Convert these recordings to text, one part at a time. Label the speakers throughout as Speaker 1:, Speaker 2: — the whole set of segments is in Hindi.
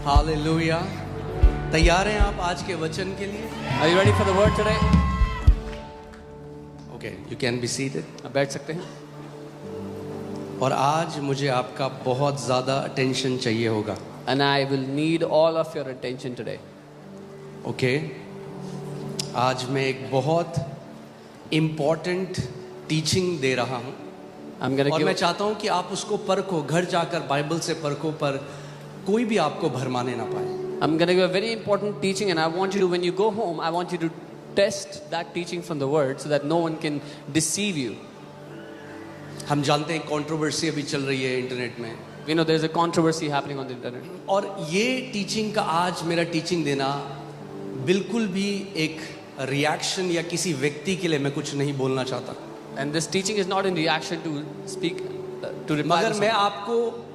Speaker 1: हालेलुया। तैयार हैं आप आज के वचन के लिए?
Speaker 2: Are you ready for the word today?
Speaker 1: Okay, you can be seated.
Speaker 2: आप बैठ सकते हैं।
Speaker 1: और आज मुझे आपका बहुत ज़्यादा अटेंशन चाहिए होगा।
Speaker 2: And I will need all of your attention today.
Speaker 1: Okay, आज मैं एक बहुत इम्पॉर्टेंट टीचिंग दे रहा हूँ
Speaker 2: I'm going to
Speaker 1: और
Speaker 2: give
Speaker 1: मैं चाहता हूँ कि आप उसको परखो, घर जाकर बाइबल से परखो, पर कोई भी आपको भरमाने ना पाए।
Speaker 2: I'm going to give a very important teaching, and I want you to, when you go home, I want you to test that teaching from the word so that no one can deceive you.
Speaker 1: हम जानते हैं कंट्रोवर्सी अभी चल रही है इंटरनेट में,
Speaker 2: We know there's a controversy happening on the internet.
Speaker 1: और ये टीचिंग का आज मेरा टीचिंग देना बिल्कुल भी एक रिएक्शन या किसी व्यक्ति के लिए मैं कुछ नहीं बोलना चाहता।
Speaker 2: And this teaching is not in reaction to speak, to reply
Speaker 1: मगर
Speaker 2: to
Speaker 1: मैं
Speaker 2: something.
Speaker 1: आपको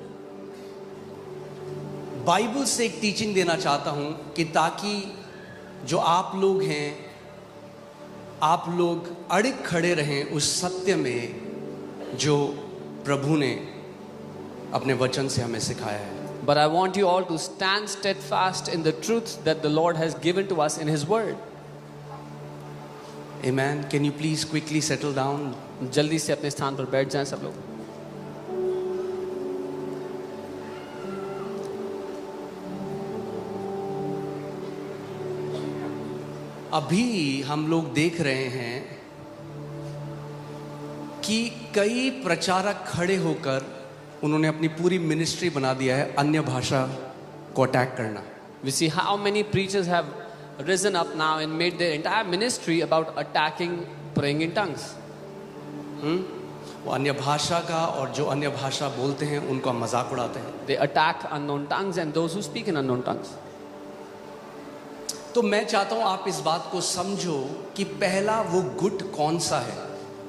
Speaker 1: बाइबल से एक टीचिंग देना चाहता हूं कि ताकि जो आप लोग हैं, आप लोग अड़िग खड़े रहें उस सत्य में जो प्रभु ने अपने वचन से हमें सिखाया है।
Speaker 2: But I want you all to stand steadfast in the truth that the Lord has given to us in His word.
Speaker 1: Amen. Can you please quickly settle down?
Speaker 2: जल्दी से अपने स्थान पर बैठ जाएं सब लोग।
Speaker 1: अभी हम लोग देख रहे हैं कि कई प्रचारक खड़े होकर उन्होंने अपनी पूरी मिनिस्ट्री बना दिया है अन्य भाषा को अटैक करना।
Speaker 2: We see how many preachers have risen up now and made their entire ministry about attacking praying in tongues.
Speaker 1: वो अन्य भाषा का और जो अन्य भाषा बोलते हैं उनका मजाक उड़ाते हैं।
Speaker 2: They attack unknown tongues and those who speak in unknown tongues.
Speaker 1: तो मैं चाहता हूं आप इस बात को समझो कि पहला वो गुट कौन सा है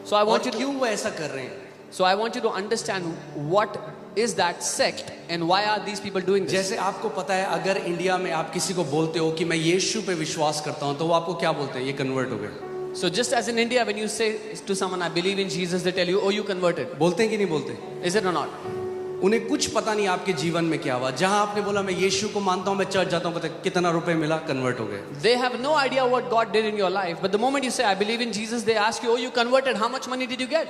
Speaker 2: So I
Speaker 1: और
Speaker 2: want you to,
Speaker 1: क्यों वो ऐसा कर रहे हैं।
Speaker 2: so I want you to understand what is that sect and why are these people doing this.
Speaker 1: जैसे आपको पता है, अगर इंडिया में आप किसी को बोलते हो कि मैं यीशु पे विश्वास करता हूं, तो वो आपको क्या बोलते हैं? ये कन्वर्ट हो गए।
Speaker 2: So just as in India, when you say to someone, I believe in Jesus, they tell you, oh, you converted.
Speaker 1: बोलते हैं कि नहीं बोलते?
Speaker 2: Is it or not?
Speaker 1: उन्हें कुछ पता नहीं आपके जीवन में क्या हुआ। जहां आपने बोला मैं यीशु को मानता हूं, मैं चर्च जाता हूं, पता है कितना रुपए मिला, कन्वर्ट हो गए।
Speaker 2: They have no idea what God did in your life. But the moment you say, I believe in Jesus, they ask you, oh, you converted. How much money did you get?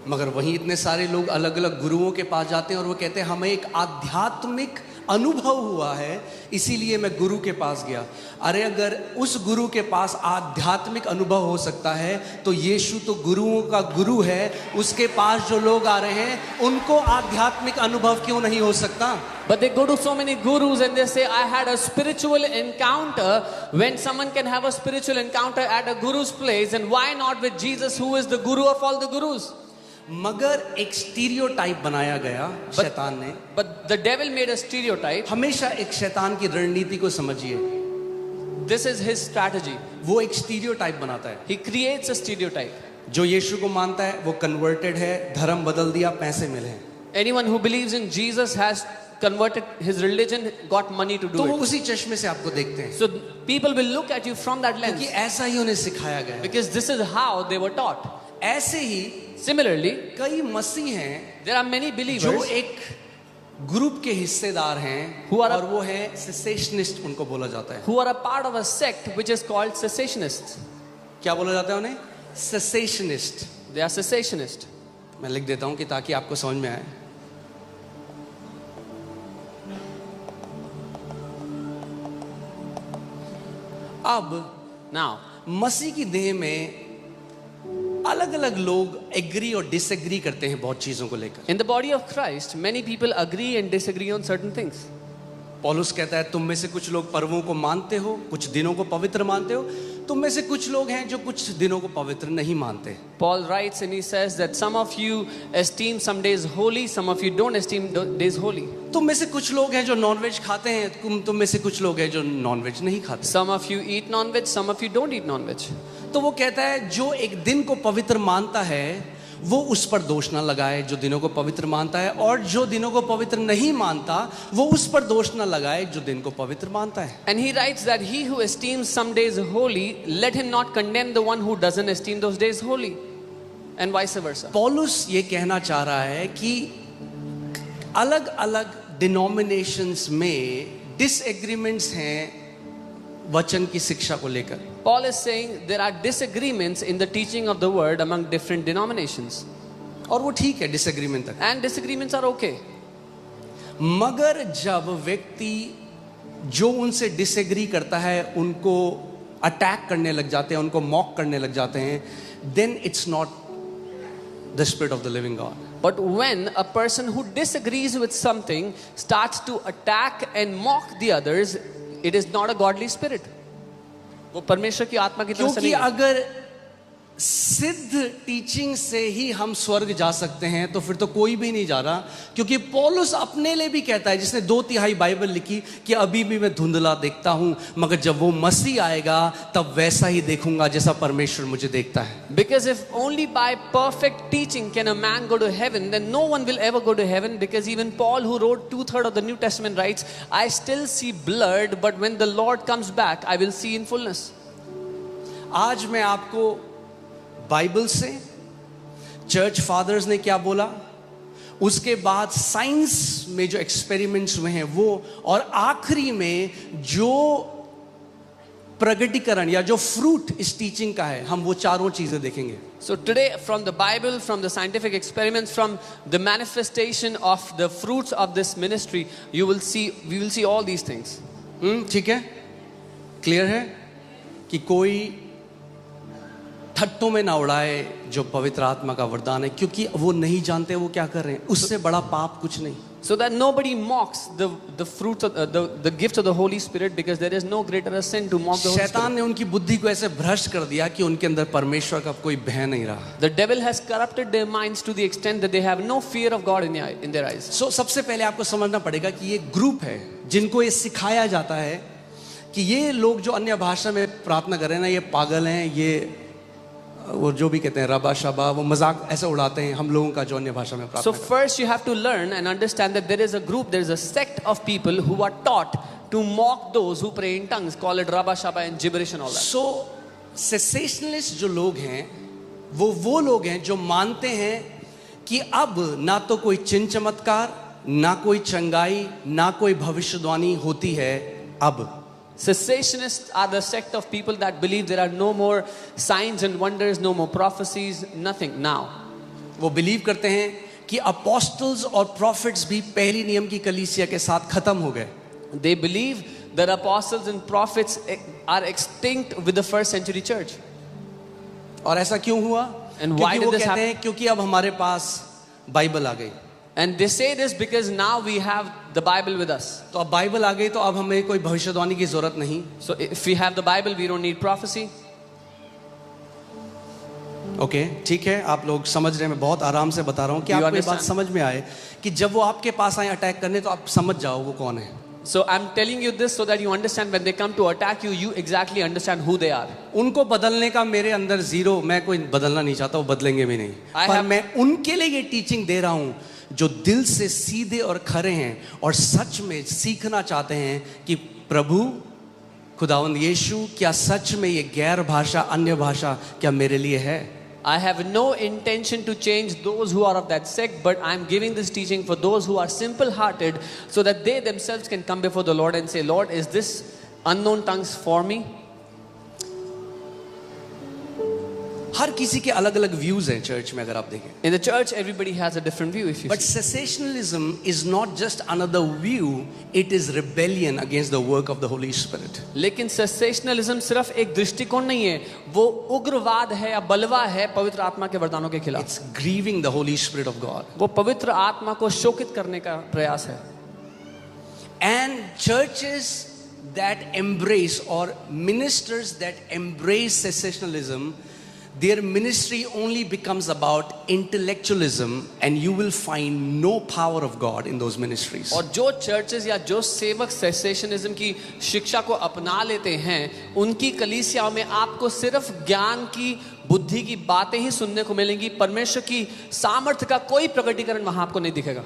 Speaker 1: मगर वहीं इतने सारे लोग अलग अलग गुरुओं के पास जाते हैं और वो कहते हैं हमें एक आध्यात्मिक अनुभव हुआ है, इसीलिए मैं गुरु के पास गया। अरे अगर उस गुरु के पास आध्यात्मिक अनुभव हो सकता है तो यीशु तो गुरुओं का गुरु है, उसके पास जो लोग आ रहे हैं उनको आध्यात्मिक अनुभव क्यों नहीं हो सकता?
Speaker 2: But they go to so many gurus and they say, I had a spiritual encounter. When someone can have a spiritual encounter at a guru's place, and why not with Jesus, who is the guru of all the gurus?
Speaker 1: मगर एक स्टीरियोटाइप बनाया गया शैतान ने।
Speaker 2: But the devil made a stereotype.
Speaker 1: हमेशा एक शैतान की रणनीति को समझिए,
Speaker 2: This is his strategy.
Speaker 1: वो एक स्टीरियोटाइप बनाता है।
Speaker 2: He creates a stereotype.
Speaker 1: जो यीशु को मानता है वो कन्वर्टेड है, धर्म बदल दिया, पैसे मिले हैं,
Speaker 2: Anyone who believes in Jesus has converted his religion, got money to
Speaker 1: तो
Speaker 2: do
Speaker 1: वो
Speaker 2: it.
Speaker 1: उसी चश्मे से आपको देखते हैं,
Speaker 2: So people will look at you from that
Speaker 1: क्योंकि
Speaker 2: lens
Speaker 1: ऐसा ही उन्हें सिखाया गया है।
Speaker 2: because this is how they were taught.
Speaker 1: ऐसे ही
Speaker 2: Similarly,
Speaker 1: कई मसीह हैं
Speaker 2: there are many
Speaker 1: जो
Speaker 2: believers
Speaker 1: एक ग्रुप के हिस्सेदार हैं
Speaker 2: Who are
Speaker 1: और वो है सेसेशनिस्ट, उनको बोला जाता है।
Speaker 2: who are a part of a sect which is called cessationists.
Speaker 1: क्या बोला जाता है उन्हें? सेसेशनिस्ट।
Speaker 2: They are cessationists.
Speaker 1: मैं लिख देता हूं कि ताकि आपको समझ में आए। अब
Speaker 2: Now,
Speaker 1: मसीह की देह में अलग अलग लोग एग्री और डिसएग्री करते हैं बहुत चीजों को लेकर।
Speaker 2: in the body of Christ, many people agree and disagree on certain things.
Speaker 1: पौलुस कहता है तुम में से कुछ लोग पर्वों को मानते हो, कुछ दिनों को पवित्र मानते हो, तुम में से कुछ लोग हैं जो कुछ दिनों को पवित्र नहीं मानते।
Speaker 2: Paul writes and he says that some of you esteem some days holy, some of you don't esteem days holy.
Speaker 1: तुम में से कुछ लोग हैं जो नॉनवेज खाते हैं, तुम में से कुछ लोग हैं जो नॉनवेज नहीं खाते।
Speaker 2: Some of you eat non-veg, some of you don't eat non-veg.
Speaker 1: तो वो कहता है जो एक दिन को पवित्र मानता है वो उस पर दोष ना लगाए जो दिनों को पवित्र मानता है, और जो दिनों को पवित्र नहीं मानता वो उस पर दोष ना लगाए जो दिन को पवित्र मानता है।
Speaker 2: And he writes that he who esteems some days holy, let him not condemn the one who doesn't esteem those days holy, and vice versa.
Speaker 1: पौलुस ये कहना चाह रहा है कि अलग अलग डिनोमिनेशंस में डिसएग्रीमेंट्स हैं वचन की शिक्षा को लेकर.
Speaker 2: Paul is saying there are disagreements in the teaching of the word among different denominations.
Speaker 1: और वो ठीक है डिसएग्रीमेंट तक.
Speaker 2: And disagreements are okay.
Speaker 1: मगर जब व्यक्ति जो उनसे डिसएग्री करता है उनको अटैक करने लग जाते हैं, उनको मॉक करने लग जाते हैं, then it's not the spirit of the living God.
Speaker 2: But when a person who disagrees with something starts to attack and mock the others, it is not a godly spirit. वो परमेश्वर की आत्मा की तरफ से
Speaker 1: क्योंकि
Speaker 2: नहीं है.
Speaker 1: अगर सिद्ध टीचिंग से ही हम स्वर्ग जा सकते हैं तो फिर तो कोई भी नहीं जा रहा. क्योंकि पौलुस अपने लिए भी कहता है, जिसने 2/3 बाइबल लिखी, कि अभी भी मैं धुंधला देखता हूं, मगर जब वो मसीह आएगा तब वैसा ही देखूंगा जैसा परमेश्वर मुझे देखता है.
Speaker 2: Because if only by perfect teaching can a man go to heaven, then no one will ever go to heaven. Because even Paul, who wrote 2/3 of the New Testament, writes, I still see blurred, but when the Lord comes back, I will see in fullness.
Speaker 1: आज मैं आपको बाइबल से, चर्च फादर्स ने क्या बोला, उसके बाद साइंस में जो एक्सपेरिमेंट्स हुए हैं वो, और आखिरी में जो प्रगटीकरण या जो फ्रूट इस टीचिंग का है, हम वो चारों चीजें देखेंगे.
Speaker 2: So today, from the Bible, from the scientific experiments, from the manifestation of the fruits of this ministry, we will see all these things.
Speaker 1: ठीक है, क्लियर है कि कोई ठट्टों में ना उड़ाए जो पवित्र आत्मा का वरदान है, क्योंकि वो नहीं जानते वो क्या कर रहे हैं. उससे बड़ा पाप कुछ नहीं.
Speaker 2: So that nobody mocks the fruits of the gifts of the Holy Spirit, because there is no greater sin to mock the Holy
Speaker 1: शैतान
Speaker 2: Spirit.
Speaker 1: ने उनकी बुद्धि को ऐसे भ्रष्ट कर दिया कि उनके अंदर परमेश्वर का कोई भय नहीं रहा.
Speaker 2: The devil has corrupted their minds to the extent that they have no fear of God in their eyes.
Speaker 1: So सबसे पहले आपको समझना पड़ेगा कि ये ग्रुप है जिनको ये सिखाया जाता है कि ये लोग जो अन्य भाषा में प्रार्थना कर रहे हैं ना, ये पागल हैं, ये वो जो भी कहते हैं रबा शबा, वो मजाक ऐसे उड़ाते हैं हम लोगों का जो अन्य भाषा में प्रार्थना.
Speaker 2: So first you have to learn and understand that there is a group, there is a sect of people who are taught to mock those who pray in tongues, call it Rabba Shaba and gibberish and all that.
Speaker 1: So सेसेशनलिस्ट जो लोग हैं वो लोग हैं जो मानते हैं कि अब ना तो कोई चिन्ह चमत्कार, ना कोई चंगाई, ना कोई भविष्यवाणी होती है. अब
Speaker 2: Cessationists are the sect of people that believe there are no more signs and wonders, no more prophecies, nothing now.
Speaker 1: वो बिलीव करते हैं कि अपोस्टल्स और प्रॉफिट्स भी पहली नियम की कलीसिया के साथ खत्म हो गए.
Speaker 2: They believe that apostles and prophets are extinct with the first century church.
Speaker 1: और ऐसा क्यों हुआ?
Speaker 2: And why
Speaker 1: क्योंकि
Speaker 2: did
Speaker 1: वो
Speaker 2: this
Speaker 1: कहते
Speaker 2: happen?
Speaker 1: हैं क्योंकि अब हमारे पास बाइबल आ गई.
Speaker 2: And they say this because now we have the Bible with us.
Speaker 1: तो अब बाइबल आ गई तो अब हमें कोई भविष्यवाणी की जरूरत नहीं.
Speaker 2: So if we have the Bible, we don't need prophecy.
Speaker 1: Okay, ठीक है, आप लोग समझ रहे हैं, मैं बहुत आराम से बता रहा हूँ कि
Speaker 2: You
Speaker 1: आपको ये बात
Speaker 2: understand?
Speaker 1: समझ में आए कि जब वो आपके पास आए अटैक करने तो आप समझ जाओ वो कौन है.
Speaker 2: So I'm telling you this so that you understand when they come to attack you, you exactly understand who they are.
Speaker 1: उनको बदलने का मेरे अंदर जीरो, मैं कोई बदलना नहीं चाहता, वो बदलेंगे भी नहीं. पर मैं उनके लिए ये टीचिंग दे रहा हूँ जो दिल से सीधे और खरे हैं और सच में सीखना चाहते हैं कि प्रभु खुदावंद यीशु, क्या सच में ये गैर भाषा, अन्य भाषा क्या मेरे लिए है.
Speaker 2: I have no intention to change those who are of that sect, but I'm giving this teaching for those who are simple-hearted, so that they themselves can come before the Lord and say, Lord, is this unknown tongues for me?
Speaker 1: हर किसी के अलग अलग व्यूज हैं चर्च में, अगर आप देखें.
Speaker 2: In the church, everybody has a different view. If you
Speaker 1: But
Speaker 2: see.
Speaker 1: cessationalism is not just another view, it is rebellion against the work of the Holy Spirit.
Speaker 2: लेकिन सेसेशनलिज्म सिर्फ एक दृष्टिकोण नहीं है, वो उग्रवाद है या बलवा है पवित्र आत्मा के वरदानों के खिलाफ.
Speaker 1: It's grieving the Holy Spirit of God.
Speaker 2: वो पवित्र आत्मा को शोकित करने का प्रयास है.
Speaker 1: And churches that embrace or ministers that embrace cessationalism, their ministry only becomes about intellectualism, and you will find no power of God in those ministries.
Speaker 2: और जो चर्चेस या जो सेवक सेसेशनिज्म की शिक्षा को अपना लेते हैं, उनकी कलीसियाओं में आपको सिर्फ ज्ञान की, बुद्धि की बातें ही सुनने को मिलेंगी. परमेश्वर की सामर्थ्य का कोई प्रकटीकरण वहां आपको नहीं दिखेगा.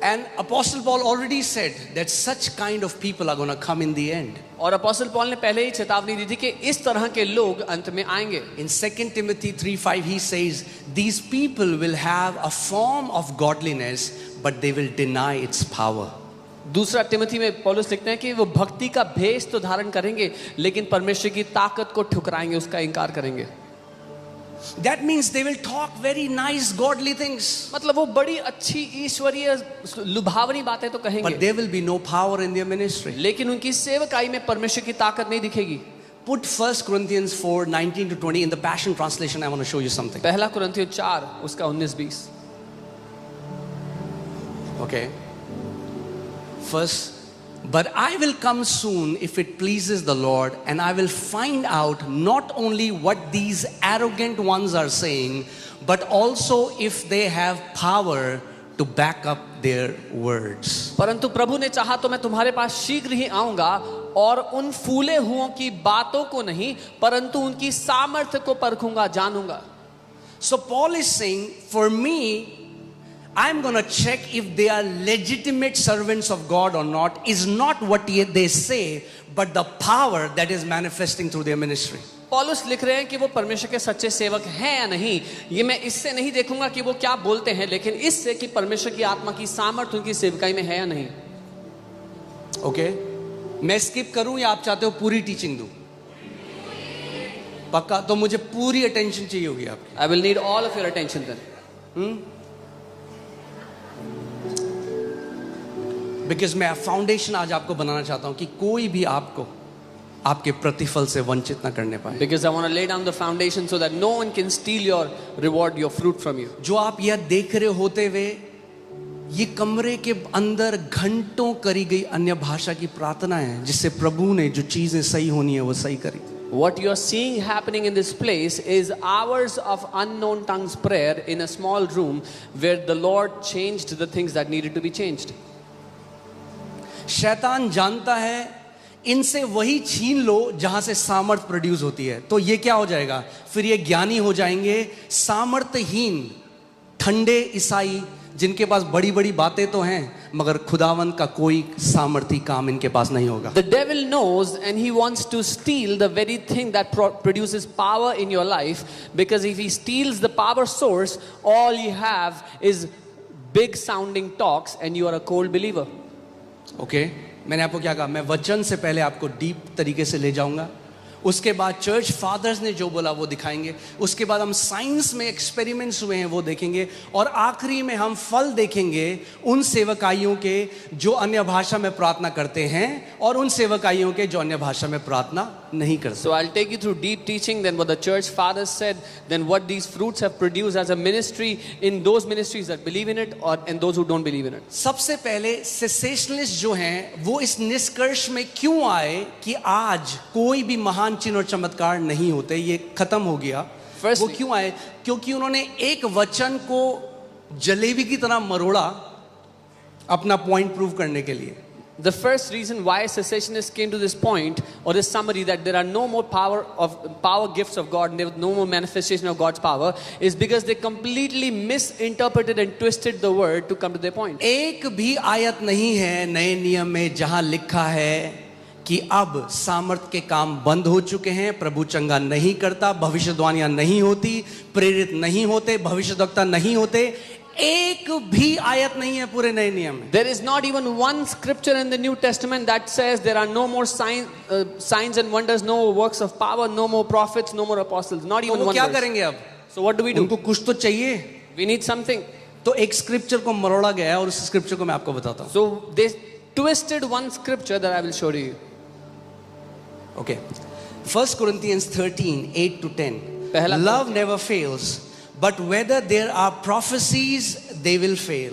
Speaker 1: And Apostle Paul already said that such kind of people are going to come in the end.
Speaker 2: और अपोस्टल पौल ने पहले ही चेतावनी दी थी कि इस तरह के लोग अंत में आएंगे.
Speaker 1: In 2 Timothy 3:5 he says, these people will have a form of godliness, but they will deny its power.
Speaker 2: दूसरा तिमोथी में पौलुस लिखते हैं कि वो भक्ति का भेष तो धारण करेंगे, लेकिन परमेश्वर की ताकत को ठुकराएंगे, उसका इनकार करेंगे।
Speaker 1: That means they will talk very nice, godly things.
Speaker 2: मतलब वो बड़ी अच्छी ईश्वरीय लुभावनी बातें तो कहेंगे,
Speaker 1: But there will be no power in their ministry.
Speaker 2: लेकिन उनकी सेवकाई में परमेश्वर की ताकत नहीं दिखेगी।
Speaker 1: Put 1 Corinthians 4:19 to 20 in the Passion Translation. I want to show you something.
Speaker 2: पहला कुरिन्थियों 4 उसका 19-20।
Speaker 1: Okay. First, but I will come soon if it pleases the Lord, and I will find out not only what these arrogant ones are saying, but also if they have power to back up their words.
Speaker 2: परंतु प्रभु ने चाहा तो मैं तुम्हारे पास शीघ्र ही आऊंगा और उन फूले हुओं की बातों को नहीं, परंतु उनकी सामर्थ्य को परखूंगा, जानूंगा।
Speaker 1: So Paul is saying, for me, I'm going to check if they are legitimate servants of God or not, is not what they say, but the power that is manifesting through their ministry.
Speaker 2: पौलुस लिख रहे हैं कि वो परमेश्वर के सच्चे सेवक हैं या नहीं, ये मैं इससे नहीं देखूंगा कि वो क्या बोलते हैं, लेकिन इससे कि परमेश्वर की आत्मा की सामर्थ्य उनकी सेवकाई में है या नहीं।
Speaker 1: Okay? मैं स्किप करूं या आप चाहते हो पूरी टीचिंग दूं? पक्का? तो मुझे पूरी अटेंशन चाहिए होगी आपकी।
Speaker 2: I will need all of your attention then.
Speaker 1: Because मैं फाउंडेशन आज आपको बनाना चाहता हूं कि कोई भी आपको आपके प्रतिफल से वंचित ना करने पाए।
Speaker 2: Because I want to lay down the foundation so that no one can steal your reward, your fruit from you.
Speaker 1: जो आप यह देख रहे होते हुए ये कमरे के अंदर घंटों करी गई अन्य भाषा की प्रार्थना है, जिससे प्रभु ने जो चीजें सही होनी है वो सही करी।
Speaker 2: What you are seeing happening in this place is hours of unknown tongues prayer in a small room where the Lord changed the things that needed to be changed.
Speaker 1: शैतान जानता है इनसे वही छीन लो जहां से सामर्थ प्रोड्यूस होती है, तो ये क्या हो जाएगा, फिर ये ज्ञानी हो जाएंगे, सामर्थहीन ठंडे ईसाई जिनके पास बड़ी बड़ी बातें तो हैं मगर खुदावन का कोई सामर्थी काम इनके पास नहीं होगा।
Speaker 2: The devil knows and he wants to steal the very thing that produces power in your life, because if he steals the power source, all you have is big sounding talks and you are a cold believer.
Speaker 1: Okay, मैंने आपको क्या कहा, मैं वचन से पहले आपको डीप तरीके से ले जाऊंगा, उसके बाद चर्च फादर्स ने जो बोला वो दिखाएंगे, उसके बाद हम साइंस में एक्सपेरिमेंट्स हुए हैं वो देखेंगे, और आखिरी में हम फल देखेंगे उन सेवकाइयों के जो अन्य भाषा में प्रार्थना करते हैं और उन सेवकाइयों के जो अन्य भाषा में प्रार्थना नहीं करते।
Speaker 2: So I'll take you through deep teaching, then what the church fathers said, then what these fruits have produced as a ministry in those ministries that believe in it or in those who don't believe in it.
Speaker 1: सबसे पहले सेसेशनलिस्ट जो हैं वो इस निष्कर्ष में क्यों आए कि आज कोई भी महान चिन्ह और चमत्कार नहीं होते, ये खत्म हो गया। वो क्यों आए? क्योंकि उन्होंने एक वचन को जलेबी की तरह मरोड़ा अपना पॉइंट प्रूव करने के लिए।
Speaker 2: The first reason why cessationists came to this point or this summary that there are no more power gifts of God, and there was no more manifestation of God's power, is because they completely misinterpreted and twisted the word to come to their point.
Speaker 1: एक भी आयत नहीं है नए नियम में जहां लिखा है कि अब सामर्थ के काम बंद हो चुके हैं, प्रभु चंगा नहीं करता, भविष्यवाणियां नहीं होती, प्रेरित नहीं होते, भविष्यद्वक्ता नहीं होते। एक भी आयत नहीं है पूरे नए नियम में।
Speaker 2: There is not even one scripture in the New Testament that says there are no more signs and wonders, no more works of power, no more prophets, no more apostles. Not even one
Speaker 1: क्या
Speaker 2: verse.
Speaker 1: करेंगे अब?
Speaker 2: So what do we do?
Speaker 1: उनको कुछ तो चाहिए।
Speaker 2: We need something.
Speaker 1: तो एक स्क्रिप्चर को मरोड़ा गया है और उस स्क्रिप्चर को मैं आपको बताता हूँ।
Speaker 2: So they twisted one scripture that I will show to you.
Speaker 1: Okay. 1 Corinthians 13, 8 to 10. Love never fails, but whether there are prophecies, they will fail.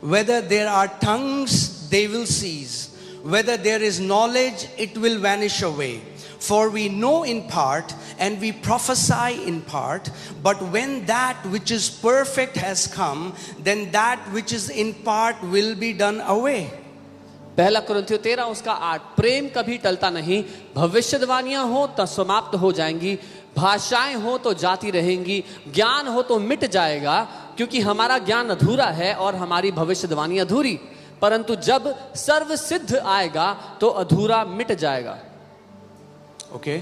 Speaker 1: Whether there are tongues, they will cease. Whether there is knowledge, it will vanish away. For we know in part, and we prophesy in part, but when that which is perfect has come, then that which is in part will be done away.
Speaker 2: पहला कुरिन्थियों 13 उसका 8, प्रेम कभी टलता नहीं, भविष्यवाणियां हो तो समाप्त हो जाएंगी, भाषाएं हो तो जाती रहेंगी, ज्ञान हो तो मिट जाएगा, क्योंकि हमारा ज्ञान अधूरा है और हमारी भविष्यवाणी अधूरी, परंतु जब सर्व सिद्ध आएगा तो अधूरा मिट जाएगा।
Speaker 1: ओके,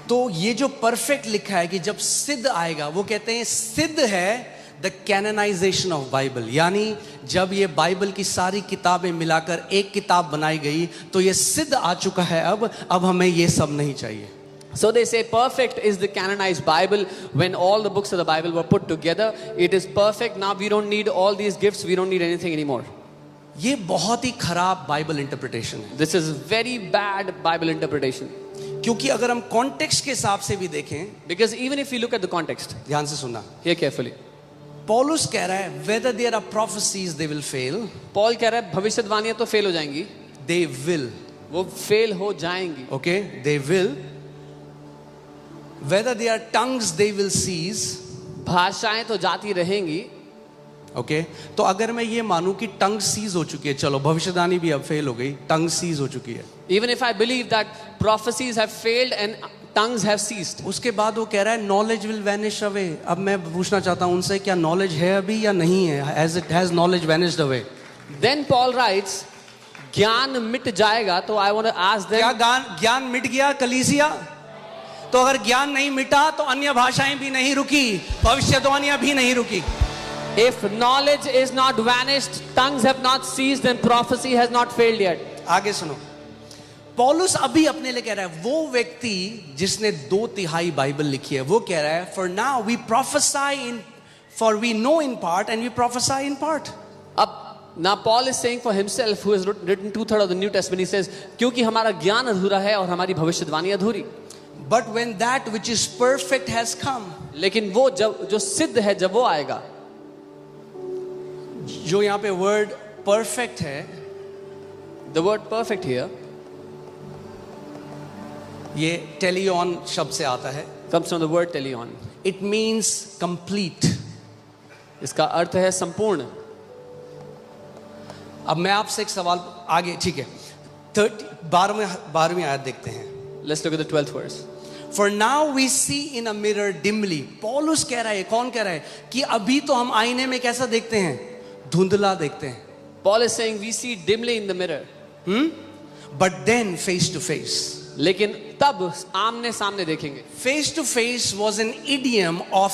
Speaker 1: तो ये जो परफेक्ट लिखा है कि जब सिद्ध आएगा, वो कहते हैं सिद्ध है द कैननाइजेशन ऑफ बाइबल, यानी जब ये बाइबल की सारी किताबें मिलाकर एक किताब बनाई गई तो ये सिद्ध आ चुका है, अब हमें ये सब नहीं चाहिए.
Speaker 2: So they say perfect is the canonized Bible. When all the books of the Bible were put together, it is perfect. Now we don't need all these gifts. We don't need anything anymore.
Speaker 1: ये बहुत ही खराब बाइबल इंटरप्रिटेशन है.
Speaker 2: This is very bad Bible interpretation.
Speaker 1: क्योंकि अगर हम कॉन्टेक्स्ट के हिसाब से भी देखें,
Speaker 2: Because even if you look at the context,
Speaker 1: ध्यान से सुनना,
Speaker 2: hear carefully.
Speaker 1: पौलुस कह रहा है whether there are prophecies they will fail,
Speaker 2: Paul कह रहा है भविष्यवाणियां तो फेल हो जाएंगी,
Speaker 1: they will,
Speaker 2: वो फेल हो जाएंगी.
Speaker 1: okay, they will. Whether there are tongues they will cease,
Speaker 2: भाषाएं तो जाती रहेंगी.
Speaker 1: ओके तो अगर मैं ये मानूं कि टंग सीज हो चुकी है, चलो भविष्यवाणी भी अब फेल हो गई, टंग सीज हो चुकी है,
Speaker 2: Even if I believe that prophecies have failed and tongues have ceased,
Speaker 1: उसके बाद वो कह रहा है नॉलेज विल वैनिश अवे. अब मैं पूछना चाहता हूं उनसे, क्या नॉलेज है अभी या नहीं है? Has knowledge vanished away?
Speaker 2: then Paul writes, ज्ञान मिट जाएगा. तो I want to ask
Speaker 1: क्या
Speaker 2: them,
Speaker 1: ज्ञान मिट गया कलीसिया? तो अगर ज्ञान नहीं मिटा तो अन्य भाषाएं भी नहीं रुकी, भविष्यवाणियां भी नहीं रुकी.
Speaker 2: if knowledge is not vanished, tongues have not ceased, then prophecy has not failed yet.
Speaker 1: आगे सुनो, पौलुस अभी अपने लिए कह रहा है, वो व्यक्ति जिसने 2/3 बाइबल लिखी है, वो कह रहा है for now we prophesy in, for we know in part and we prophesy in part.
Speaker 2: अब now Paul is saying for himself, who has written 2/3 of the New Testament, he says क्योंकि हमारा ज्ञान अधूरा है और हमारी भविष्यवाणी अधूरी.
Speaker 1: But when that which is perfect has come,
Speaker 2: लेकिन वो जब जो सिद्ध है जब वो आएगा,
Speaker 1: जो यहाँ पे वर्ड परफेक्ट है,
Speaker 2: the word perfect here
Speaker 1: ये टेलियन शब्द से आता है.
Speaker 2: comes from the word teleon.
Speaker 1: It means complete.
Speaker 2: इसका अर्थ है संपूर्ण.
Speaker 1: अब मैं आपसे एक सवाल आगे, ठीक है, 12वीं आयत देखते हैं.
Speaker 2: Let's look at the 12th verse.
Speaker 1: For now we see in a mirror dimly. पौलुस कह रहा है, कौन कह रहा है कि अभी तो हम आईने में कैसा देखते हैं? धुंधला देखते हैं.
Speaker 2: Paul is saying we see dimly in the mirror.
Speaker 1: But then face to face.
Speaker 2: लेकिन तब आमने सामने देखेंगे.
Speaker 1: Face to face was an idiom of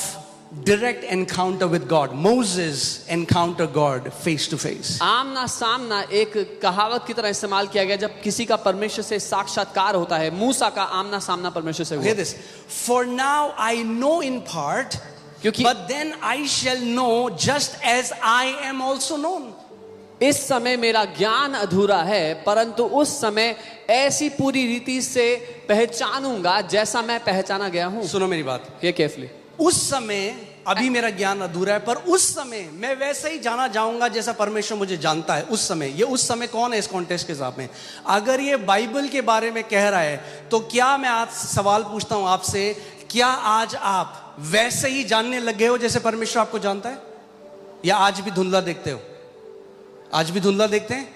Speaker 1: direct encounter with God. Moses encountered God face to face.
Speaker 2: आमना सामना एक कहावत की तरह इस्तेमाल किया गया जब किसी का परमेश्वर से साक्षात्कार होता है. मूसा का आमना सामना परमेश्वर से हुआ.
Speaker 1: Hear this. For now I know in part, but then I shall know just as I am also known.
Speaker 2: इस समय मेरा ज्ञान अधूरा है, परंतु उस समय ऐसी पूरी रीति से पहचानूंगा जैसा मैं पहचाना गया हूं.
Speaker 1: सुनो मेरी बात.
Speaker 2: Hear carefully.
Speaker 1: उस समय अभी मेरा ज्ञान अधूरा है, पर उस समय मैं वैसे ही जाना जाऊंगा जैसा परमेश्वर मुझे जानता है. उस समय, ये उस समय कौन है इस कॉन्टेक्स्ट के हिसाब में? अगर ये बाइबल के बारे में कह रहा है, तो क्या मैं आज सवाल पूछता हूं आपसे, क्या आज आप वैसे ही जानने लगे हो जैसे परमेश्वर आपको जानता है, या आज भी धुंधला देखते हो? आज भी धुंधला देखते हैं?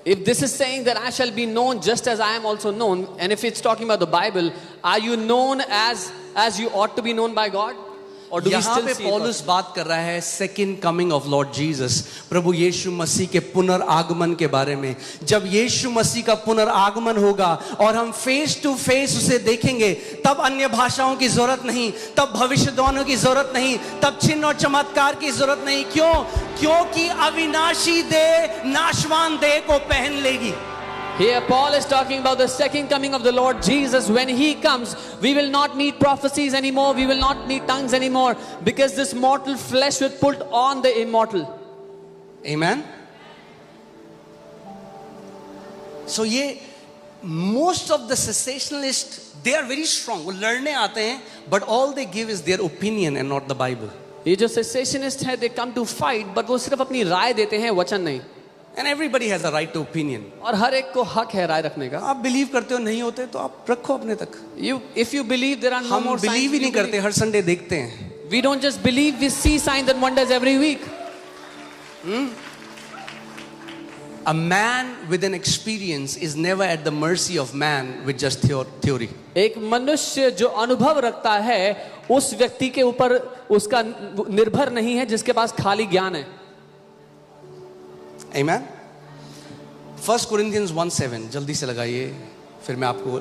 Speaker 2: If this is saying that I shall be known just as I am also known, and if it's talking about the Bible, are you known as you ought to be known by God? Or do we
Speaker 1: यहाँ
Speaker 2: still
Speaker 1: पे
Speaker 2: see
Speaker 1: पौलुस बात कर रहा है second coming of lord Jesus, प्रभु यीशु मसीह के पुनर्आगमन के बारे में. जब यीशु मसीह का पुनर्आगमन होगा और हम फेस टू फेस उसे देखेंगे, तब अन्य भाषाओं की जरूरत नहीं, तब भविष्यवाणियों की जरूरत नहीं, तब चिन्ह और चमत्कार की जरूरत नहीं. क्यों? क्योंकि अविनाशी देह नाशवान देह को पहन लेगी.
Speaker 2: Here Paul is talking about the second coming of the Lord Jesus. When he comes, we will not need prophecies anymore, we will not need tongues anymore, because this mortal flesh will put on the immortal.
Speaker 1: Amen. So ये most of the cessationalists, they are very strong. वो लड़ने आते हैं, but all they give is their opinion and not the Bible.
Speaker 2: ये जो cessationist है, they come to fight, but वो सिर्फ अपनी राय देते हैं, वचन नहीं.
Speaker 1: And everybody has a right to opinion.
Speaker 2: और हर एक को हक है राय रखने का.
Speaker 1: आप बिलीव करते हो, नहीं होते तो आप रखो अपने तक.
Speaker 2: If you believe there are no
Speaker 1: हम
Speaker 2: more signs,
Speaker 1: बिलीव ही नहीं करते, हर संडे देखते हैं.
Speaker 2: we don't just believe, we see signs and wonders every week.
Speaker 1: A man with an experience is never at the mercy of man with just theory.
Speaker 2: एक मनुष्य जो अनुभव रखता है उस व्यक्ति के ऊपर उसका निर्भर नहीं है जिसके पास खाली ज्ञान है.
Speaker 1: Amen. 1 Corinthians 1:7 जल्दी से लगाइए, फिर मैं आपको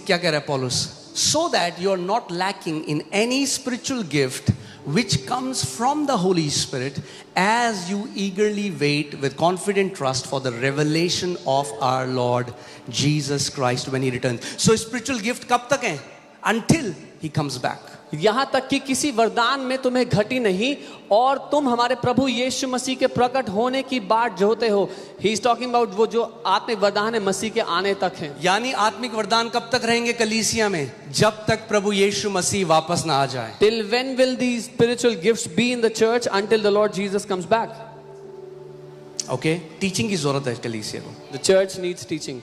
Speaker 1: क्या कह रहा है पौलुस. So that you are not lacking in any spiritual gift, which comes from the Holy Spirit as you eagerly wait with confident trust for the revelation of our Lord Jesus Christ when he returns. So spiritual gift कब तक है? Until he comes back.
Speaker 2: यहाँ तक कि किसी वरदान में तुम्हें घटी नहीं और तुम हमारे प्रभु यीशु मसीह के प्रकट होने की बाट जोते हो. ही इज टॉकिंग अबाउट वो जो आत्मिक वरदान है मसीह के आने तक है.
Speaker 1: यानी आत्मिक वरदान कब तक रहेंगे कलीसिया में? जब तक प्रभु यीशु मसीह वापस ना आ जाए.
Speaker 2: Till when will these spiritual gifts be in the church? Until the Lord Jesus comes back.
Speaker 1: Okay, teaching की जरूरत है कलीसिया को.
Speaker 2: The church needs teaching.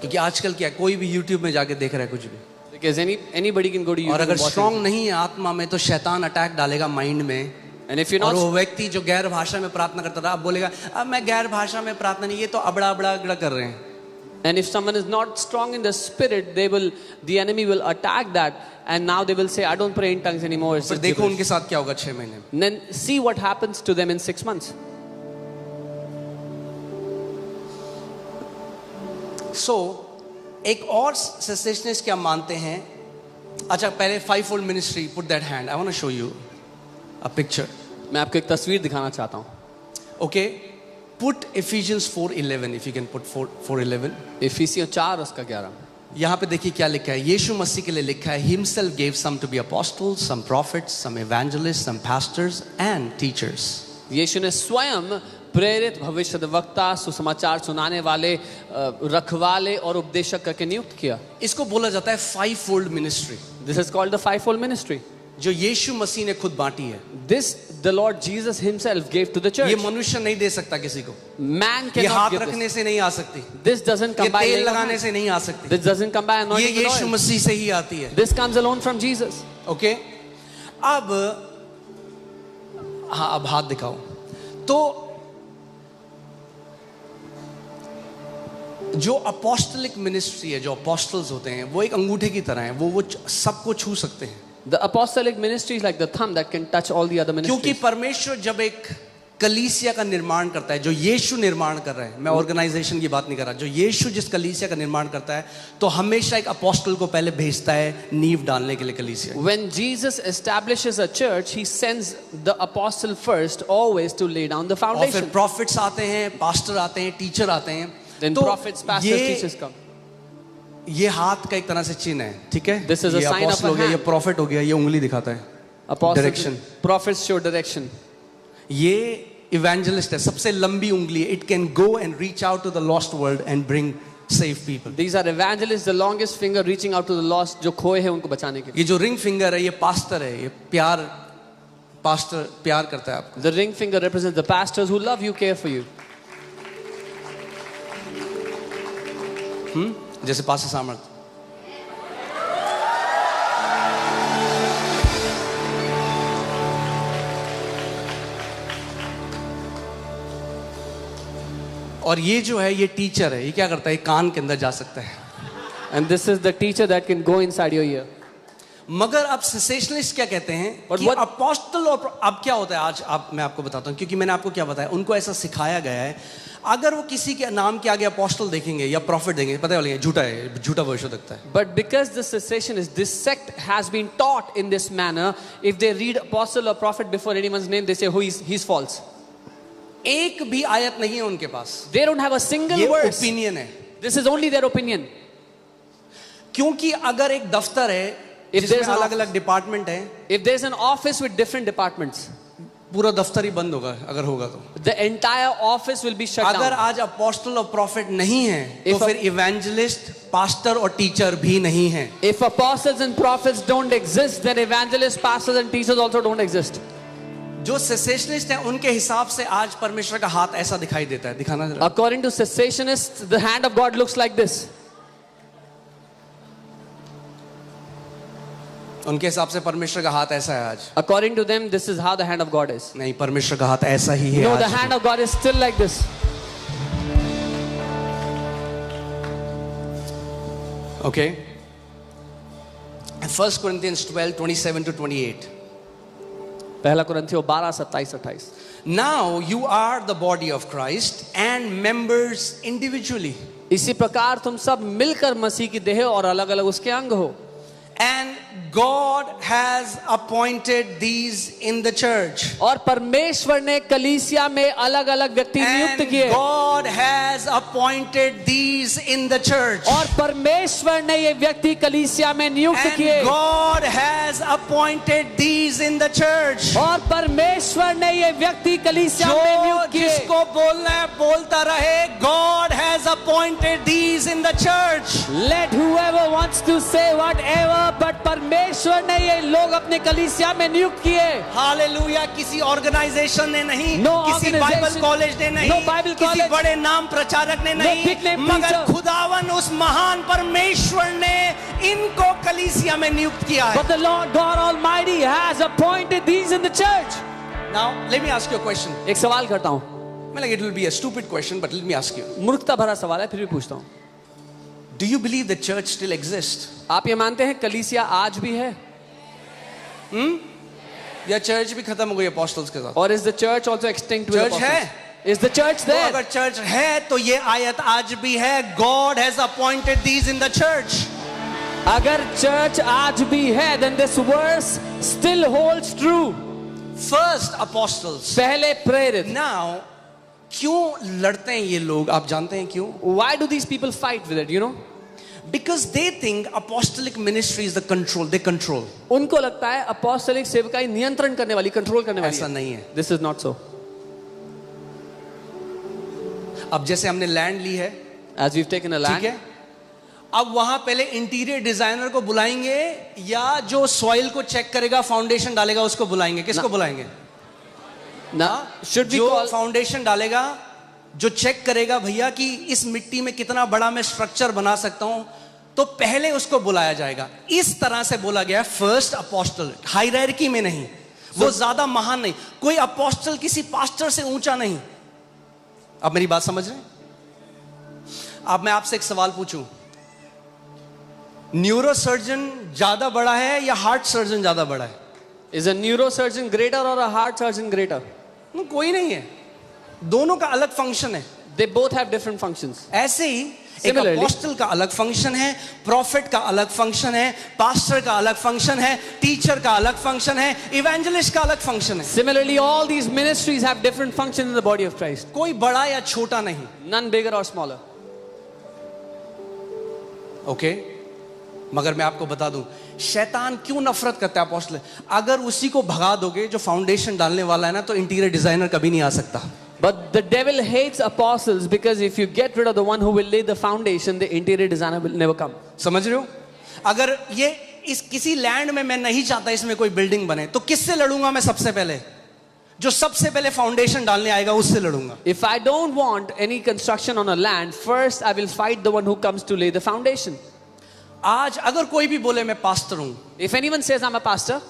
Speaker 1: क्योंकि आजकल क्या कोई भी YouTube में जाके देख रहा है कुछ भी.
Speaker 2: Because anybody can go to YouTube.
Speaker 1: और अगर
Speaker 2: and watch
Speaker 1: स्ट्रांग
Speaker 2: it.
Speaker 1: नहीं है आत्मा में तो शैतान अटैक डालेगा माइंड में.
Speaker 2: And if you're
Speaker 1: और
Speaker 2: not,
Speaker 1: वो व्यक्ति जो गैर भाषा में प्रार्थना करता था अब बोलेगा अब मैं गैर भाषा में प्रार्थना नहीं, ये तो अबड़ा कर रहे हैं.
Speaker 2: and if someone is not strong in the spirit, the enemy will attack that, and now they will say, I don't pray in tongues anymore. It's
Speaker 1: फिर
Speaker 2: just
Speaker 1: देखो
Speaker 2: gibberish.
Speaker 1: उनके साथ क्या होगा 6 महीने में.
Speaker 2: And then see what happens to them in 6 months.
Speaker 1: So एक और सेसेशनिस्ट क्या मानते हैं. अच्छा पहले 5-fold ministry, put that hand. I want to show you a picture.
Speaker 2: मैं आपको एक तस्वीर दिखाना चाहता हूँ.
Speaker 1: Okay, put Ephesians 4:11 if you can put 4:11.
Speaker 2: इफिसियों 4 उसका 11.
Speaker 1: यहाँ पे देखिए क्या लिखा है. यीशु मसीह के लिए लिखा है himself gave some to be apostles, some prophets, some evangelists, some pastors and teachers.
Speaker 2: यीशु ने स्वयं प्रेरित, भविष्यद्वक्ता, सुसमाचार सुनाने वाले, रखवाले और उपदेशक करके नियुक्त किया.
Speaker 1: इसको बोला जाता है 5-fold ministry,
Speaker 2: This is called the fivefold ministry.
Speaker 1: जो यीशु मसीह ने खुद बांटी है.
Speaker 2: This the Lord Jesus himself gave to the church.
Speaker 1: ये मनुष्य नहीं दे सकता किसी को.
Speaker 2: Man
Speaker 1: ये हाथ
Speaker 2: cannot give
Speaker 1: रखने
Speaker 2: this.
Speaker 1: से नहीं आ सकती.
Speaker 2: This doesn't
Speaker 1: ये
Speaker 2: come by
Speaker 1: तेल
Speaker 2: laying on
Speaker 1: लगाने
Speaker 2: hands.
Speaker 1: से नहीं आ सकती.
Speaker 2: This doesn't come by
Speaker 1: ये
Speaker 2: anointing with
Speaker 1: यीशु
Speaker 2: oil.
Speaker 1: मसीह से ही आती है.
Speaker 2: This comes alone from Jesus.
Speaker 1: Okay, अब हाँ अब हाथ दिखाओ. तो जो अपोस्टलिक मिनिस्ट्री है, जो अपोस्टल्स होते हैं, वो एक अंगूठे की तरह है. वो सबको छू सकते हैं.
Speaker 2: The apostolic ministry is like the thumb that can touch all the other
Speaker 1: क्योंकि
Speaker 2: ministries.
Speaker 1: परमेश्वर जब एक कलीसिया का निर्माण करता है, जो यीशु निर्माण कर रहा है, मैं ऑर्गेनाइजेशन की बात नहीं कर रहा, जो यीशु जिस कलीसिया का निर्माण करता है, तो हमेशा एक अपोस्टल को पहले भेजता है नींव डालने के लिए कलीसिया.
Speaker 2: When Jesus establishes a church, he sends the apostle first, always to lay down the
Speaker 1: और फिर
Speaker 2: foundation.
Speaker 1: प्रॉफिट्स आते हैं, पास्टर आते हैं, टीचर आते हैं.
Speaker 2: Then
Speaker 1: तो
Speaker 2: prophets, pastors, teachers come.
Speaker 1: ये हाथ का एक तरह से चिन्ह है. ठीक है,
Speaker 2: This is a
Speaker 1: ये
Speaker 2: sign of
Speaker 1: apostle
Speaker 2: a
Speaker 1: हो गया, ये
Speaker 2: hand.
Speaker 1: प्रॉफिट हो गया, ये उंगली दिखाता है.
Speaker 2: Apostles,
Speaker 1: Direction.
Speaker 2: prophets show direction.
Speaker 1: ये इवेंजलिस्ट है, सबसे लंबी उंगली है. It can go and reach out to the lost world and bring save people.
Speaker 2: These are evangelists, the longest finger reaching out to the lost, जो खोए हैं उनको बचाने के लिए.
Speaker 1: ये जो रिंग फिंगर है, ये पास्टर है. ये पास्टर प्यार करता है आपको.
Speaker 2: The ring finger represents the pastors who love you, care for you.
Speaker 1: जैसे पास्टर सामर्थ. और ये जो है, ये टीचर है. ये क्या करता है? कान के अंदर जा सकता है.
Speaker 2: And this is the teacher that can go inside your ear.
Speaker 1: मगर अब सेसेशनलिस्ट क्या कहते हैं कि
Speaker 2: what-
Speaker 1: अपोस्टल और अब क्या होता है आज मैं आपको बताता हूं, क्योंकि मैंने आपको क्या बताया, उनको ऐसा सिखाया गया है. अगर वो किसी के नाम के आगे अपोस्टल देखेंगे या प्रॉफिट देंगे, पता है झूठा है, झूठा वर्ष लगता है.
Speaker 2: But because the cessationists, this sect has been taught in this manner, if they read apostle or prophet before anyone's name, they say, he's false.
Speaker 1: एक भी आयत नहीं है उनके पास.
Speaker 2: They don't have a single
Speaker 1: ये
Speaker 2: verse.
Speaker 1: ओपिनियन है.
Speaker 2: This is only their opinion.
Speaker 1: क्योंकि अगर एक दफ्तर है
Speaker 2: If
Speaker 1: जिसमें
Speaker 2: there's an
Speaker 1: अलग अलग डिपार्टमेंट है,
Speaker 2: If there's an office with different departments,
Speaker 1: पूरा दफ्तर ही बंद होगा अगर होगा तो.
Speaker 2: the entire office will be shut
Speaker 1: अगर
Speaker 2: down.
Speaker 1: आज अपोस्टल और प्रॉफिट नहीं है तो
Speaker 2: If a-
Speaker 1: फिर इवेंजलिस्ट, पास्टर और टीचर भी नहीं है.
Speaker 2: If apostles and prophets don't exist, then evangelists, pastors and teachers also don't exist.
Speaker 1: जो सेसेशनिस्ट हैं उनके हिसाब से आज परमेश्वर का हाथ ऐसा दिखाई देता है. दिखाना जरा.
Speaker 2: According to cessationists, the hand of God looks like this.
Speaker 1: उनके हिसाब से परमेश्वर का हाथ ऐसा है आज.
Speaker 2: According to them, this is how the hand of God is.
Speaker 1: नहीं, परमेश्वर का हाथ ऐसा ही है
Speaker 2: No, the
Speaker 1: आज.
Speaker 2: hand of God is still like this.
Speaker 1: Okay. 1 Corinthians 12:27-28.
Speaker 2: पहला कुरिन्थियों 12:27-28.
Speaker 1: Now you are the body of Christ and members individually.
Speaker 2: इसी प्रकार तुम सब मिलकर मसीह की देह और अलग अलग उसके अंग हो.
Speaker 1: And God has appointed these in the church.
Speaker 2: और परमेश्वर ने कलीसिया में अलग अलग व्यक्ति नियुक्त
Speaker 1: And
Speaker 2: किए,
Speaker 1: God has appointed these in the church.
Speaker 2: और परमेश्वर ने ये व्यक्ति कलीसिया में नियुक्त किए,
Speaker 1: And God has appointed these in the church.
Speaker 2: और परमेश्वर ने ये व्यक्ति कलीसिया में
Speaker 1: जो
Speaker 2: नियुक्त किए।
Speaker 1: जिसको बोलना है बोलता रहे. God has appointed these in the church.
Speaker 2: Let whoever wants to say whatever, but परमेश्वर ने ये लोग अपने कलीसिया में नियुक्त किए।
Speaker 1: हालेलुया. किसी ऑर्गेनाइजेशन ने नहीं,
Speaker 2: No
Speaker 1: किसी
Speaker 2: organization,
Speaker 1: बाइबल कॉलेज ने नहीं,
Speaker 2: no Bible
Speaker 1: किसी
Speaker 2: college,
Speaker 1: बड़े नाम प्रचारक ने
Speaker 2: no
Speaker 1: नहीं,
Speaker 2: big name
Speaker 1: मगर
Speaker 2: preacher.
Speaker 1: खुदावन उस महान परमेश्वर ने इनको कलीसिया में नियुक्त किया है.
Speaker 2: But the Lord God Almighty has appointed these in the church.
Speaker 1: Now let me ask you a question.
Speaker 2: एक सवाल करता हूँ,
Speaker 1: Well, like, it will be a stupid question, but let me ask you.
Speaker 2: मूर्खता भरा सवाल है, फिर भी पूछता हूँ,
Speaker 1: Do you believe the church still exists?
Speaker 2: आप ये मानते हैं कलीसिया आज भी है?
Speaker 1: या चर्च भी खत्म हो गई apostles के साथ?
Speaker 2: और is the church also extinct with
Speaker 1: Church
Speaker 2: apostles?
Speaker 1: है?
Speaker 2: Is the church
Speaker 1: तो
Speaker 2: there?
Speaker 1: अगर चर्च है तो ये आयत आज भी है. God has appointed these in the church.
Speaker 2: अगर चर्च आज भी है, then this verse still holds true.
Speaker 1: First apostles.
Speaker 2: पहले प्रेरित.
Speaker 1: Now क्यों लड़ते हैं ये लोग? आप जानते हैं क्यों?
Speaker 2: Why do these people fight with it? You know?
Speaker 1: Because they think apostolic ministry is the control. They control.
Speaker 2: उनको लगता है अपोस्टलिक सेवकाई नियंत्रण करने वाली, कंट्रोल करने वाली
Speaker 1: ऐसा
Speaker 2: है.
Speaker 1: नहीं है.
Speaker 2: This is not so.
Speaker 1: अब जैसे हमने लैंड ली है,
Speaker 2: As we've taken a
Speaker 1: ठीक
Speaker 2: land,
Speaker 1: है, अब वहां पहले इंटीरियर डिजाइनर को बुलाएंगे या जो सॉइल को चेक करेगा, फाउंडेशन डालेगा, उसको बुलाएंगे? किसको बुलाएंगे?
Speaker 2: now should we
Speaker 1: जो
Speaker 2: call
Speaker 1: फाउंडेशन डालेगा, जो चेक करेगा भैया कि इस मिट्टी में कितना बड़ा मैं स्ट्रक्चर बना सकता हूं, तो पहले उसको बुलाया जाएगा. इस तरह से बोला गया फर्स्ट अपोस्टल, हायरार्की में नहीं. वो ज्यादा महान नहीं. कोई अपोस्टल किसी पास्टर से ऊंचा नहीं. अब मेरी बात समझ रहे हैं? अब मैं आपसे एक सवाल पूछूं, न्यूरोसर्जन ज्यादा बड़ा है या हार्ट सर्जन ज्यादा बड़ा है?
Speaker 2: is a neurosurgeon greater or a heart surgeon greater?
Speaker 1: कोई नहीं है. दोनों का अलग फंक्शन है.
Speaker 2: They both have different functions.
Speaker 1: ऐसे ही एक
Speaker 2: Similarly,
Speaker 1: अपोस्टल का अलग फंक्शन है, प्रॉफिट का अलग फंक्शन है, पास्टर का अलग फंक्शन है, टीचर का अलग फंक्शन है, इवेंजलिस्ट का अलग फंक्शन है.
Speaker 2: Similarly, all these ministries have different functions in the body of Christ.
Speaker 1: कोई बड़ा या छोटा नहीं.
Speaker 2: None bigger or smaller.
Speaker 1: Okay मगर मैं आपको बता दूं, शैतान क्यों नफरत करता है अपोस्टल? अगर उसी को भगा दोगे जो फाउंडेशन डालने वाला है ना, तो इंटीरियर डिजाइनर कभी नहीं आ सकता.
Speaker 2: But the devil hates apostles because if you get rid of the one who will lay the foundation, the interior designer will never come.
Speaker 1: समझ रहे हो? अगर ये इस किसी लैंड में मैं नहीं चाहता इसमें कोई बिल्डिंग बने, तो किससे लड़ूंगा मैं? सबसे पहले जो सबसे पहले फाउंडेशन डालने आएगा उससे लड़ूंगा.
Speaker 2: If I don't want any construction on a land, first I will fight the one who comes to lay the foundation.
Speaker 1: आज अगर कोई भी बोले मैं पास्टर हूं,
Speaker 2: If anyone says I'm a pastor,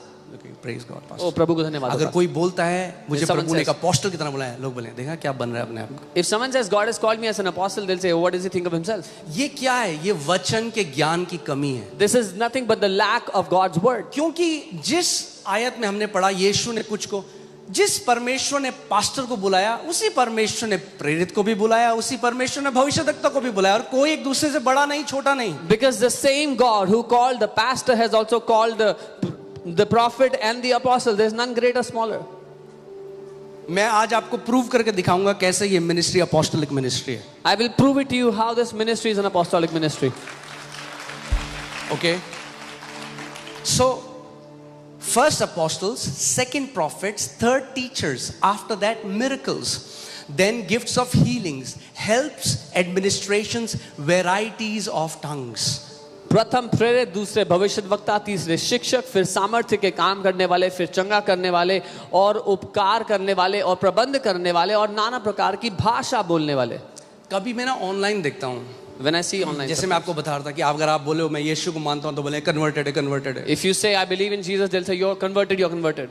Speaker 1: praise God,
Speaker 2: oh
Speaker 1: pastor.
Speaker 2: प्रभु को धन्यवाद.
Speaker 1: अगर कोई बोलता है मुझे
Speaker 2: If someone
Speaker 1: प्रभु ने एक
Speaker 2: says-
Speaker 1: अपोस्टल की तरह बुलाया, लोग बोले देखा क्या बन रहा है अपने आप को.
Speaker 2: If someone says God has called me as an apostle, they'll say, oh, what does he think of himself?
Speaker 1: ये क्या है? ये वचन के ज्ञान की कमी है.
Speaker 2: This is nothing but the lack of God's word.
Speaker 1: क्योंकि जिस आयत में हमने पढ़ा, यीशु ने कुछ को, जिस परमेश्वर ने पास्टर को बुलाया, उसी परमेश्वर ने प्रेरित को भी बुलाया, उसी परमेश्वर ने भविष्यद्वक्ता को भी बुलाया. और कोई एक दूसरे से बड़ा नहीं, छोटा नहीं.
Speaker 2: Because the same God who called the pastor has also called the prophet and the apostle. There's none greater, smaller.
Speaker 1: मैं आज आपको प्रूव करके दिखाऊंगा कैसे ये मिनिस्ट्री अपोस्टलिक मिनिस्ट्री है.
Speaker 2: I will prove it to you how this ministry is an apostolic ministry.
Speaker 1: Okay? So, first apostles, second prophets, third teachers, after that miracles, then gifts of healings, helps, administrations, varieties of tongues.
Speaker 2: प्रथम प्रेरित, दूसरे भविष्यद्वक्ता, तीसरे शिक्षक, फिर सामर्थ्य के काम करने वाले, फिर चंगा करने वाले और उपकार करने वाले और प्रबंध करने वाले और नाना प्रकार की भाषा बोलने वाले.
Speaker 1: कभी मैं ना ऑनलाइन देखता हूँ,
Speaker 2: When I see online,
Speaker 1: जैसे मैं आपको बता रहा था कि अगर आप बोले हो मैं यीशु को मानता हूँ, तो बोले कन्वर्टेड है, कन्वर्टेड है.
Speaker 2: if you say I believe in Jesus, they'll say you're converted, you're converted,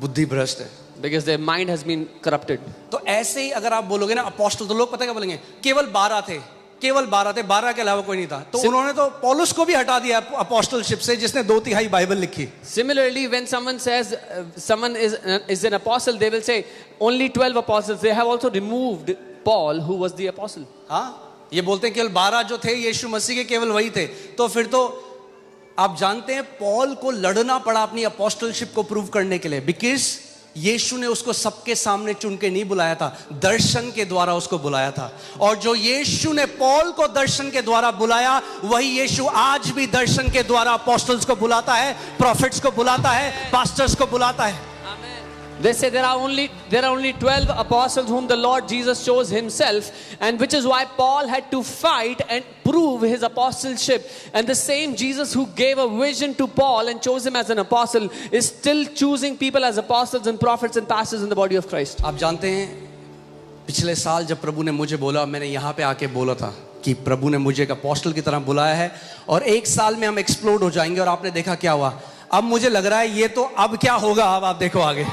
Speaker 1: बुद्धि भ्रष्ट है.
Speaker 2: because their mind has been corrupted.
Speaker 1: तो ऐसे ही अगर आप बोलोगे ना अपोस्टल, तो लोग पता क्या बोलेंगे? केवल 12 थे, केवल 12 थे, 12 के अलावा कोई नहीं था. तो उन्होंने तो पौलुस को भी हटा दिया अपोस्टलशिप से, जिसने 2/3 बाइबल लिखी.
Speaker 2: Similarly, when someone says someone is an apostle, they will say only 12 apostles. They have also removed Paul, who was the apostle.
Speaker 1: हाँ, ये बोलते हैं केवल 12 जो थे यीशु मसीह के, केवल वही थे. तो फिर तो आप जानते हैं पॉल को लड़ना पड़ा अपनी अपोस्टलशिप को प्रूव करने के लिए, बिकॉज यीशु ने उसको सबके सामने चुन के नहीं बुलाया था, दर्शन के द्वारा उसको बुलाया था। और जो यीशु ने पॉल को दर्शन के द्वारा बुलाया, वही यीशु आज भी दर्शन के द्वारा अपोस्टल्स को बुलाता है, प्रॉफिट्स को बुलाता है, पास्टर्स को बुलाता है।
Speaker 2: They say there are only 12 apostles whom the Lord Jesus chose himself, and which is why Paul had to fight and prove his apostleship. And the same Jesus who gave a vision to Paul and chose him as an apostle is still choosing people as apostles and prophets and pastors in the body of Christ.
Speaker 1: आप जानते हैं पिछले साल जब प्रभु ने मुझे बोला, मैंने यहाँ पे आके बोला था कि प्रभु ने मुझे एक अपोस्टल की तरह बुलाया है और एक साल में हम एक्सप्लोड हो जाएंगे, और आपने देखा क्या हुआ। अब मुझे लग रहा है ये तो अब क्या होगा, अब आप देखो आगे।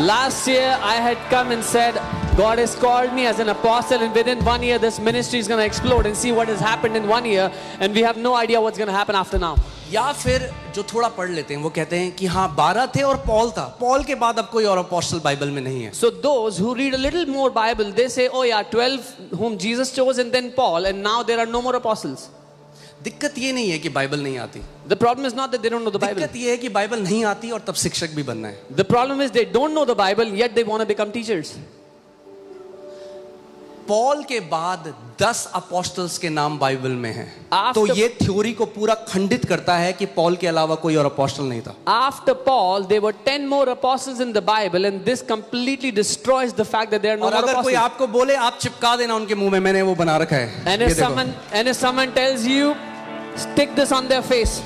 Speaker 2: Last year I had come and said God has called me as an apostle, and within 1 year this ministry is going to explode, and see what has happened in 1 year, and we have no idea what's going to happen after now.
Speaker 1: या फिर जो थोड़ा पढ़ लेते हैं वो कहते हैं कि हाँ 12 थे और पॉल था, पॉल के बाद अब कोई और अपोस्टल बाइबल में नहीं है।
Speaker 2: So those who read a little more Bible, they say, oh yeah, 12 whom Jesus chose and then Paul, and now there are no more apostles.
Speaker 1: दिक्कत ये नहीं है कि बाइबल नहीं आती,
Speaker 2: The problem is not that they don't know the Bible.
Speaker 1: दिक्कत ये है कि बाइबल नहीं आती और तब शिक्षक भी बनना है।
Speaker 2: The problem is they don't know the Bible, yet they want to become teachers.
Speaker 1: Paul के बाद 10 अपोस्टल्स के नाम बाइबल में हैं।
Speaker 2: After-
Speaker 1: तो ये थ्योरी को पूरा खंडित करता है कि पॉल के अलावा कोई और अपोस्टल नहीं था।
Speaker 2: After Paul, there were 10 more apostles in the Bible, and this completely destroys the fact that there are no
Speaker 1: और
Speaker 2: more
Speaker 1: अगर कोई
Speaker 2: apostles.
Speaker 1: आपको बोले, आप चिपका देना उनके मुंह में, मैंने वो बना रखा है।
Speaker 2: And
Speaker 1: ये
Speaker 2: if
Speaker 1: देखो।
Speaker 2: someone tells you, stick this on their face.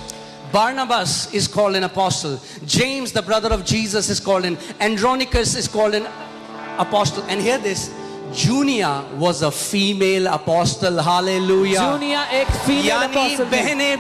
Speaker 1: Barnabas is called an apostle. James, the brother of Jesus, is called an. Andronicus is called an apostle. And hear this, Junia was a female apostle. Hallelujah.
Speaker 2: Junia एक female
Speaker 1: यानी
Speaker 2: apostle थी।
Speaker 1: बहनें